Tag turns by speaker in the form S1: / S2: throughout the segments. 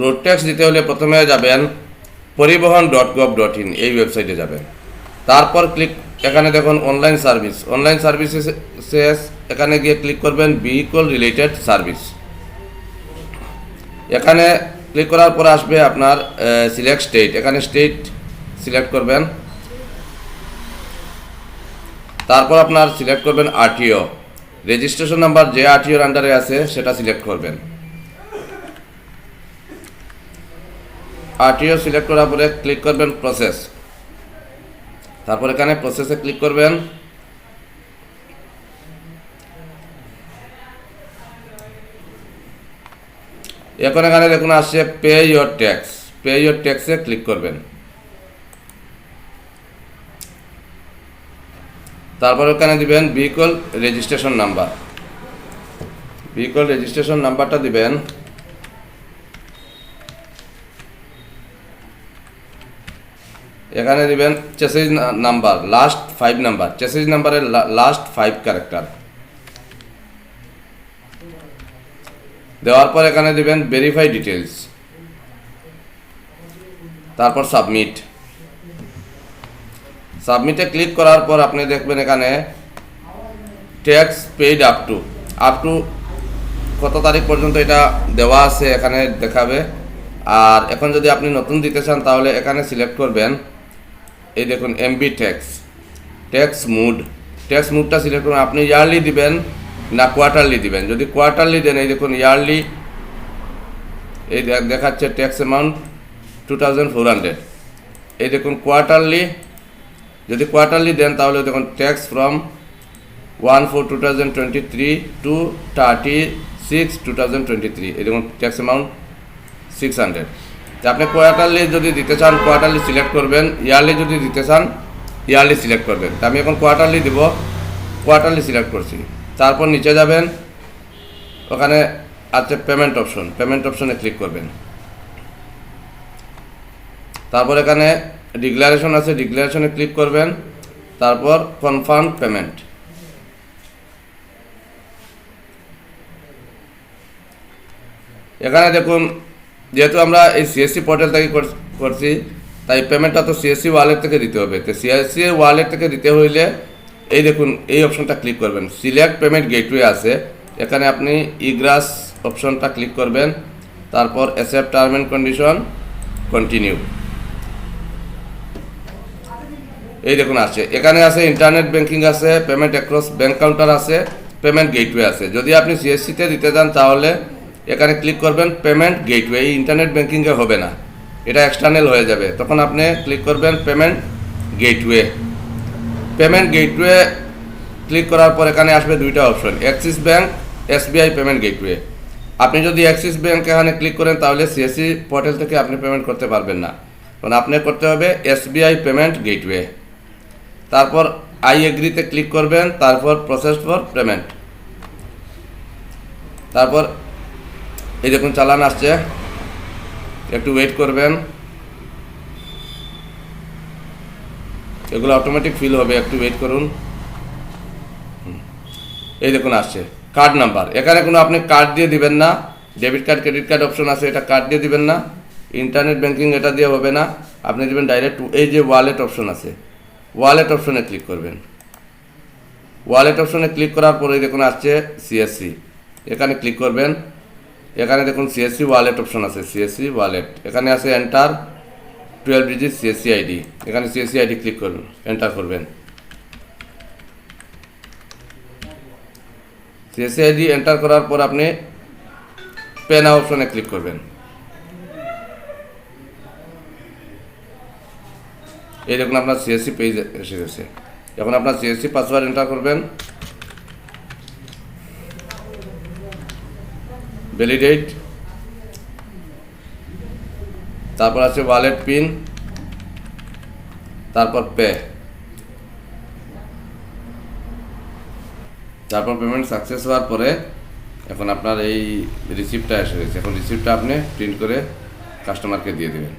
S1: Road tax দিতে হলে প্রথমে যাবেন পরিবহন.gov.in এই ওয়েবসাইটে যাবেন। তারপর এখানে দেখুন অনলাইন সার্ভিসেস এখানে গিয়ে ক্লিক করবেন ভেহিকল রিলেটেড সার্ভিস। এখানে ক্লিক করার পর আসবে আপনার সিলেক্ট স্টেট, এখানে স্টেট সিলেক্ট করবেন। তারপর আপনার সিলেক্ট করবেন আরটিও, রেজিস্ট্রেশন নাম্বার যে আরটিওর আন্ডারে আছে সেটা সিলেক্ট করবেন। আরটিও সিলেক্ট করার পরে ক্লিক করবেন প্রসেস, তারপর এখানে প্রসেসে ক্লিক করবেন। এখন এখানে দেখুন আসছে পে ইয়োর ট্যাক্সে ক্লিক করবেন। তারপর এখানে দিবেন ভেহিকল রেজিস্ট্রেশন নাম্বারটা দিবেন। এখানে দিবেন chassis number, last 5 number, chassis নাম্বারের লাস্ট 5 ক্যারেক্টার দেওয়ার পর এখানে দিবেন ভেরিফাই ডিটেলস, তারপর সাবমিটে ক্লিক করার পর আপনি দেখবেন এখানে ট্যাক্স পেইড আপ টু কত তারিখ পর্যন্ত এটা দেওয়া আছে এখানে দেখাবে। আর এখন যদি আপনি নতুন দিতে চান তাহলে এখানে সিলেক্ট করবেন, এই দেখুন এমবি ট্যাক্স মুডটা সিলেক্ট করবেন। আপনি ইয়ারলি দিবেন না কোয়ার্টারলি দিবেন। যদি কোয়ার্টারলি দেন এই দেখুন ইয়ারলি এই দেখাচ্ছে ট্যাক্স অ্যামাউন্ট 2400। এই দেখুন যদি কোয়ার্টারলি দেন তাহলে দেখুন ট্যাক্স ফ্রম 1/4/2023 টু 30/6/2023, এই দেখুন ট্যাক্স অ্যামাউন্ট 600। আপনি কোয়ার্টারলি যদি দিতে চান কোয়ার্টারলি সিলেক্ট করবেন, ইয়ারলি যদি দিতে চান ইয়ারলি সিলেক্ট করবেন। তা আমি এখন কোয়ার্টারলি দেব, কোয়ার্টারলি সিলেক্ট করছি। তারপর নিচে যাবেন, ওখানে আছে পেমেন্ট অপশনে ক্লিক করবেন। তারপর এখানে ডিক্লারেশন আছে, ডিক্লারেশনে ক্লিক করবেন। তারপর কনফার্ম পেমেন্ট, এখানে দেখুন যেহেতু আমরা এই সিএসসি পোর্টাল থেকে করছি তাই পেমেন্টটা তো সিএসসি ওয়ালেট থেকে দিতে হবে। তো সিএসসি ওয়ালেট থেকে দিতে হইলে এই দেখুন এই অপশনটা ক্লিক করবেন, সিলেক্ট পেমেন্ট গেটওয়ে আছে, এখানে আপনি ইগ্রাস অপশনটা ক্লিক করবেন। তারপর accept term and condition, continue, এই দেখুন আছে। এখানে আছে ইন্টারনেট ব্যাংকিং আছে, পেমেন্ট অ্যাক্রস ব্যাংক কাউন্টার আছে, পেমেন্ট গেটওয়ে আছে। যদি আপনি সিএসসিতে দিতে চান তাহলে এখানে ক্লিক করবেন পেমেন্ট গেটওয়ে, এই ইন্টারনেট ব্যাংকিংয়ে হবে না, এটা এক্সটার্নাল হয়ে যাবে। তখন আপনি ক্লিক করবেন পেমেন্ট গেটওয়ে ক্লিক করার পর এখানে আসবে দুইটা option, Axis bank, SBI payment gateway. আপনি যদি অ্যাক্সিস ব্যাংক এখানে ক্লিক করেন তাহলে সিএসসি পোর্টাল থেকে আপনি পেমেন্ট করতে পারবেন না, কারণ আপনি করতে হবে এসবিআই পেমেন্ট গেটওয়ে। তারপর আই এগ্রিতে ক্লিক করবেন, তারপর প্রসেস ফর পেমেন্ট। তারপর এই দেখুন চালান আসছে, একটু ওয়েট করবেন, এগুলো অটোমেটিক ফিল হবে, একটু ওয়েট করুন। এই দেখুন আসছে কার্ড নাম্বার, এখানে কোনো আপনি কার্ড দিয়ে দিবেন না, debit card credit card option আছে, এটা কার্ড দিয়ে দিবেন না, ইন্টারনেট ব্যাংকিং এটা দিয়ে হবে না, আপনি দেবেন ডাইরেক্ট এই যে ওয়ালেট অপশন আছে, ওয়ালেট অপশনে ক্লিক করবেন। ওয়ালেট অপশনে ক্লিক করার পরে দেখুন আসছে সিএসসি, এখানে ক্লিক করবেন। এখানে দেখুন সিএসসি ওয়ালেট অপশন আছে, সিএসসি ওয়ালেট, এখানে আছে এন্টার 12 ডিজিট সিএসসি আইডি, এখানে সিএসসি আইডি ক্লিক করবেন, এন্টার করবেন। সিএসসি আইডি এন্টার করার পর আপনি পে নাও অপশনে ক্লিক করবেন। এই দেখুন আপনার সিএসসি পেজ এসে গেছে। এখন আপনার সিএসসি পাসওয়ার্ড এন্টার করবেন, ভ্যালিডেট, তারপর আছে ওয়ালেট পিন, তারপর পে, তারপর পেমেন্ট সাকসেস হওয়ার পরে এখন আপনার এই রিসিপ্টটা এসে গেছে। এখন রিসিপ্টটা আপনি প্রিন্ট করে কাস্টমারকে দিয়ে দেবেন।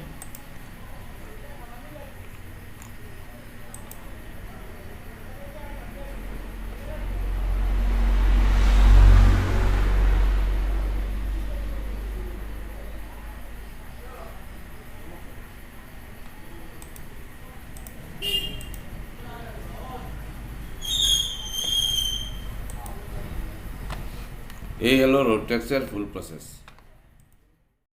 S1: এই হলো রোড ট্যাক্সের ফুল প্রসেস।